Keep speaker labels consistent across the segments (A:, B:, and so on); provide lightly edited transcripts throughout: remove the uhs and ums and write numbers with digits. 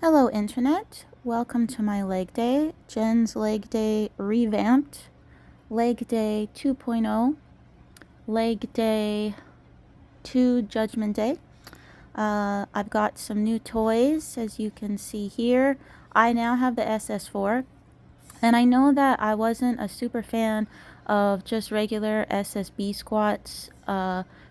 A: Hello Internet, welcome to my leg day, Jen's leg day revamped, leg day 2.0, leg day 2 judgment day. I've got some new toys as you can see here. I now have the SS4 and I know that I wasn't a super fan of just regular SSB squats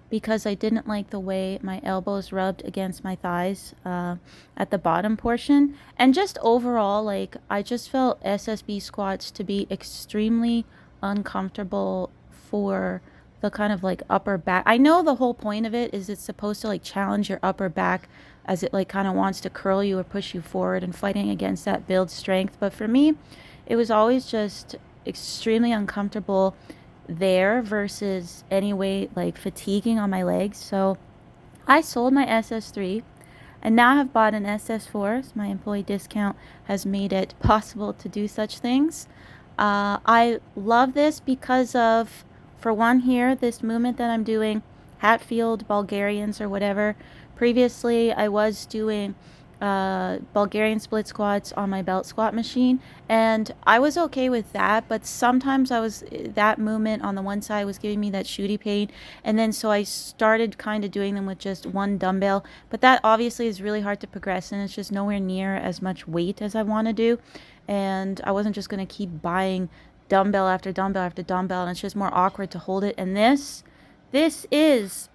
A: because I didn't like the way my elbows rubbed against my thighs at the bottom portion. And just overall, like, I just felt SSB squats to be extremely uncomfortable for the kind of like upper back. I know the whole point of it is it's supposed to like challenge your upper back as it like kind of wants to curl you or push you forward and fighting against that build strength. But for me, it was always just extremely uncomfortable there versus anyway like fatiguing on my legs. So I sold my SS3 and now have bought an SS4. So my employee discount has made it possible to do such things. I love this because of, for one here, this movement that I'm doing, Hatfield Bulgarians or whatever. Previously, I was doing Bulgarian split squats on my belt squat machine, and I was okay with that, but sometimes that movement on the one side was giving me that shooty pain, and then so I started kind of doing them with just one dumbbell, but that obviously is really hard to progress, and it's just nowhere near as much weight as I want to do, and I wasn't just going to keep buying dumbbell after dumbbell after dumbbell, and it's just more awkward to hold it. And this is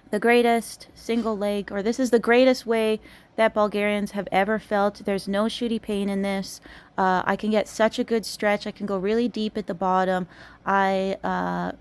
A: the greatest single leg, or this is the greatest way that Bulgarians have ever felt. There's no shooty pain in this. I can get such a good stretch. I can go really deep at the bottom. I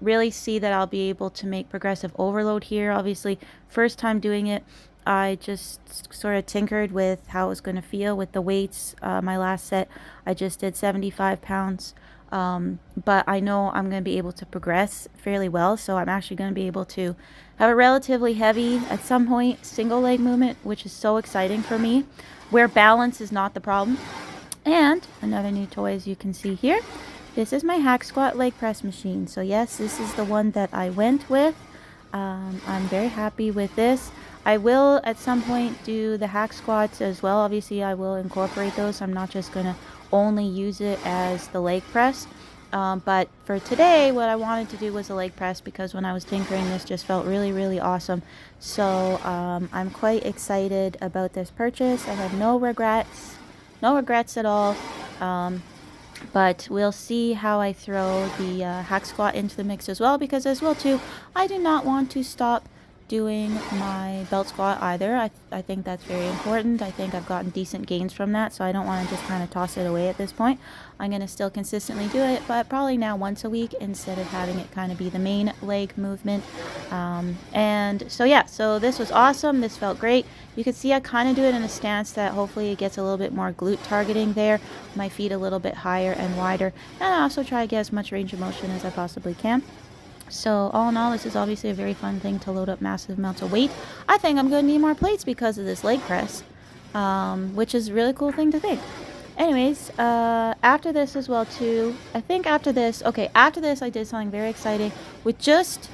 A: really see that I'll be able to make progressive overload here. Obviously, first time doing it, I just sort of tinkered with how it was going to feel with the weights. My last set, I just did 75 pounds. But I know I'm going to be able to progress fairly well, so I'm actually going to be able to have a relatively heavy, at some point, single leg movement, which is so exciting for me, where balance is not the problem. And another new toy, as you can see here, this is my hack squat leg press machine. So yes, this is the one that I went with. I'm very happy with this. I will at some point do the hack squats as well. Obviously, I will incorporate those. I'm not just going to only use it as the leg press. But for today, what I wanted to do was a leg press because when I was tinkering, this just felt really, really awesome. So I'm quite excited about this purchase. I have no regrets at all. But we'll see how I throw the hack squat into the mix as well, because as well too, I do not want to stop doing my belt squat either. I think that's very important. I think I've gotten decent gains from that, so I don't want to just kind of toss it away at this point. I'm going to still consistently do it, but probably now once a week instead of having it kind of be the main leg movement. And so yeah, so this was awesome. This felt great. You can see I kind of do it in a stance that hopefully it gets a little bit more glute targeting there, my feet a little bit higher and wider, and I also try to get as much range of motion as I possibly can. So all in all, this is obviously a very fun thing to load up massive amounts of weight. I think I'm going to need more plates because of this leg press, which is a really cool thing to think. Anyways, after this as well too, I think after this I did something very exciting with just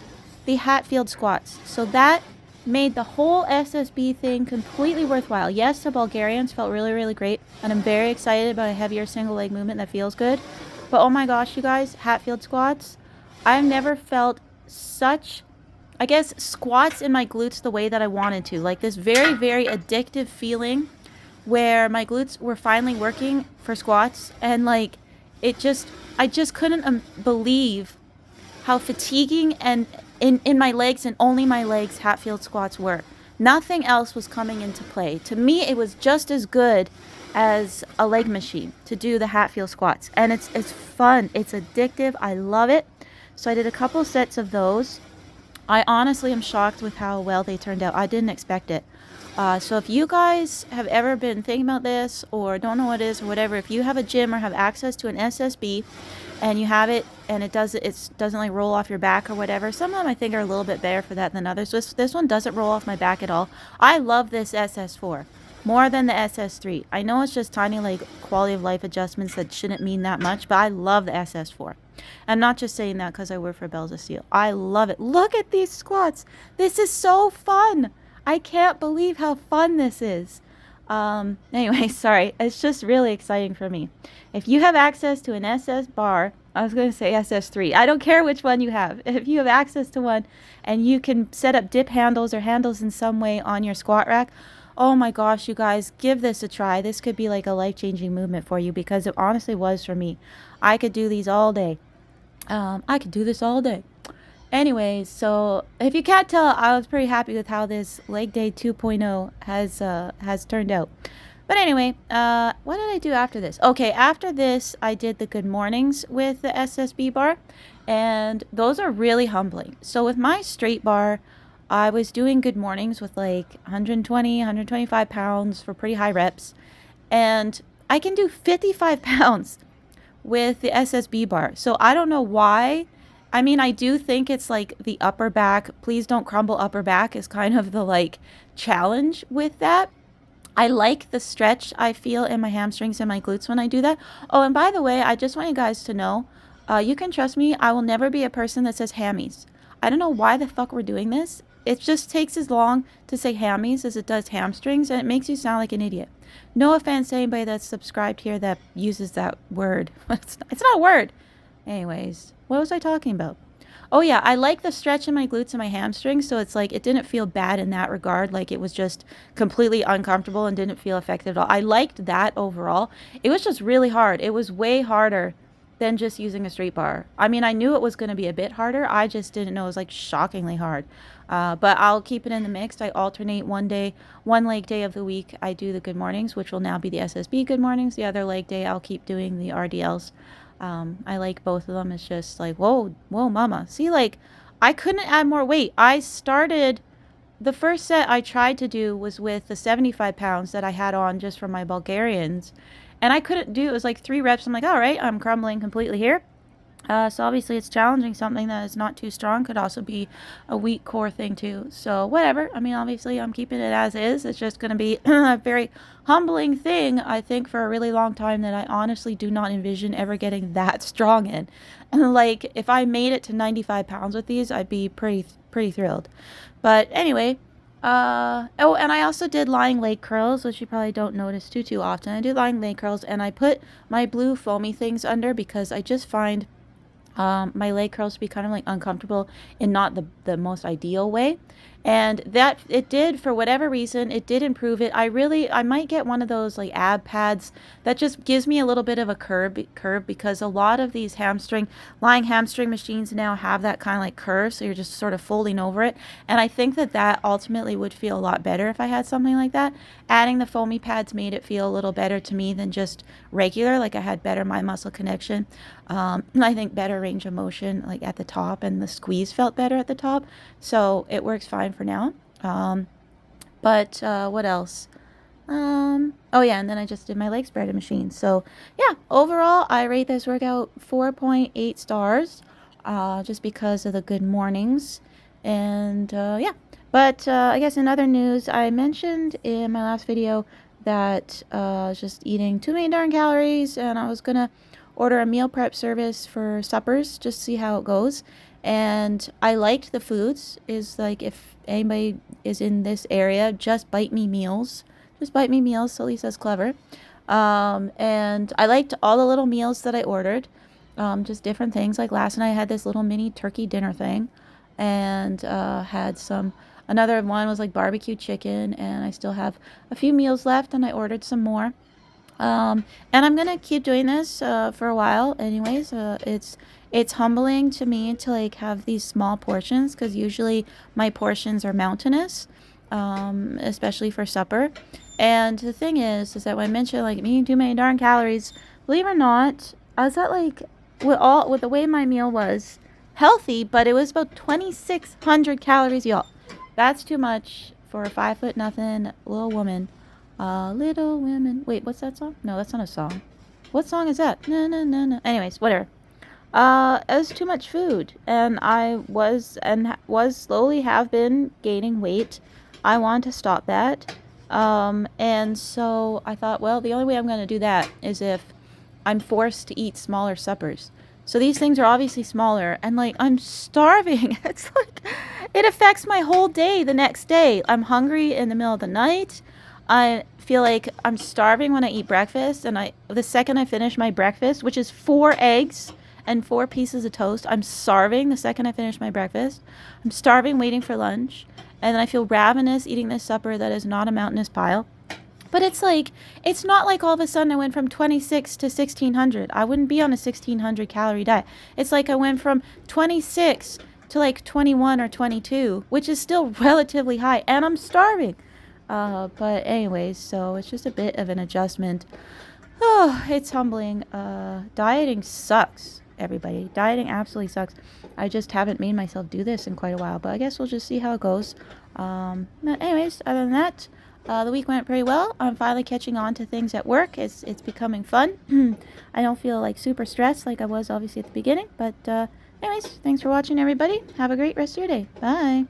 A: the Hatfield squats. So that made the whole SSB thing completely worthwhile. Yes, the Bulgarians felt really, really great, and I'm very excited about a heavier single leg movement that feels good. But oh my gosh, you guys, Hatfield squats, I've never felt such, I guess, squats in my glutes the way that I wanted to. Like this very, very addictive feeling where my glutes were finally working for squats, and like I just couldn't believe how fatiguing and in my legs and only my legs Hatfield squats were. Nothing else was coming into play. To me, it was just as good as a leg machine to do the Hatfield squats, and it's fun. It's addictive. I love it. So I did a couple sets of those. I honestly am shocked with how well they turned out. I didn't expect it. So if you guys have ever been thinking about this or don't know what it is or whatever, if you have a gym or have access to an SSB and you have it and it doesn't like roll off your back or whatever, some of them I think are a little bit better for that than others. This one doesn't roll off my back at all. I love this SS4 more than the SS3. I know it's just tiny like quality of life adjustments that shouldn't mean that much, but I love the SS4. I'm not just saying that because I work for Bells of Steel. I love it. Look at these squats. This is so fun. I can't believe how fun this is. Anyway, sorry. It's just really exciting for me. If you have access to an SS bar, I was going to say SS3. I don't care which one you have. If you have access to one and you can set up dip handles or handles in some way on your squat rack, oh my gosh, you guys, give this a try. This could be like a life-changing movement for you because it honestly was for me. I could do these all day. I could do this all day. Anyways, so if you can't tell, I was pretty happy with how this leg day 2.0 has turned out. But anyway, what did I do after this? Okay, after this, I did the good mornings with the SSB bar, and those are really humbling. So with my straight bar, I was doing good mornings with like 120, 125 pounds for pretty high reps, and I can do 55 pounds with the SSB bar. So I don't know why. I mean, I do think it's like the upper back, please don't crumble upper back is kind of the like challenge with that. I like the stretch I feel in my hamstrings and my glutes when I do that. Oh, and by the way, I just want you guys to know, you can trust me, I will never be a person that says hammies. I don't know why the fuck we're doing this. It just takes as long to say hammies as it does hamstrings, and it makes you sound like an idiot. No offense to anybody that's subscribed here that uses that word. It's not a word. Anyways, what was I talking about? Oh yeah, I like the stretch in my glutes and my hamstrings, so it's like it didn't feel bad in that regard. Like it was just completely uncomfortable and didn't feel affected at all. I liked that overall. It was just really hard. It was way harder than just using a straight bar. I mean, I knew it was going to be a bit harder. I just didn't know it was like shockingly hard. But I'll keep it in the mix. I alternate one leg day of the week. I do the good mornings, which will now be the SSB good mornings. The other leg day, I'll keep doing the RDLs. I like both of them. It's just like, whoa, mama. See, like, I couldn't add more weight. The first set I tried to do was with the 75 pounds that I had on just from my Bulgarians. And I couldn't do, it was like 3 reps. I'm like, all right, I'm crumbling completely here. So obviously it's challenging. Something that is not too strong could also be a weak core thing too. So whatever. I mean, obviously I'm keeping it as is. It's just going to be a very humbling thing, I think, for a really long time that I honestly do not envision ever getting that strong in. And like, if I made it to 95 pounds with these, I'd be pretty thrilled. But anyway, oh, and I also did lying leg curls, which you probably don't notice too often. I do lying leg curls, and I put my blue foamy things under because I just find my leg curls to be kind of like uncomfortable in not the most ideal way. And that it did, for whatever reason, it did improve it. I might get one of those like ab pads that just gives me a little bit of a curve because a lot of these lying hamstring machines now have that kind of like curve. So you're just sort of folding over it. And I think that ultimately would feel a lot better if I had something like that. Adding the foamy pads made it feel a little better to me than just regular. Like I had better mind muscle connection. I think better range of motion like at the top, and the squeeze felt better at the top. So it works fine for now. But what else? Oh yeah, and then I just did my leg spreader machine. So yeah, overall I rate this workout 4.8 stars, just because of the good mornings. And yeah, but I guess in other news, I mentioned in my last video that I was just eating too many darn calories, and I was gonna order a meal prep service for suppers, just see how it goes. And I liked the foods. Is like, if anybody is in this area, just bite me meals. Just bite me meals. So Lisa's clever. And I liked all the little meals that I ordered. Just different things. Like last night I had this little mini turkey dinner thing, and had another one was like barbecue chicken, and I still have a few meals left, and I ordered some more. And I'm gonna keep doing this for a while. Anyways, it's humbling to me to like have these small portions, because usually my portions are mountainous, especially for supper. And the thing is that when I mentioned like eating too many darn calories, believe it or not, I was at like with the way my meal was healthy, but it was about 2,600 calories, y'all. That's too much for a 5'0" little woman. Little Women. Wait, what's that song? No, that's not a song. What song is that? No. Anyways, whatever. It was too much food, and I was slowly have been gaining weight. I want to stop that. And so I thought, well, the only way I'm going to do that is if I'm forced to eat smaller suppers. So these things are obviously smaller, and like I'm starving. It's like it affects my whole day the next day. I'm hungry in the middle of the night. I feel like I'm starving when I eat breakfast, and the second I finish my breakfast, which is 4 eggs and 4 pieces of toast, I'm starving the second I finish my breakfast. I'm starving waiting for lunch, and then I feel ravenous eating this supper that is not a mountainous pile. But it's like, it's not like all of a sudden I went from 26 to 1600. I wouldn't be on a 1600 calorie diet. It's like I went from 26 to like 21 or 22, which is still relatively high, and I'm starving. But anyways, so it's just a bit of an adjustment. Oh, it's humbling. Dieting sucks, everybody. Dieting absolutely sucks. I just haven't made myself do this in quite a while, but I guess we'll just see how it goes. But anyways, other than that, the week went pretty well. I'm finally catching on to things at work. It's becoming fun. I don't feel like super stressed like I was obviously at the beginning. But anyways, thanks for watching, everybody. Have a great rest of your day. Bye.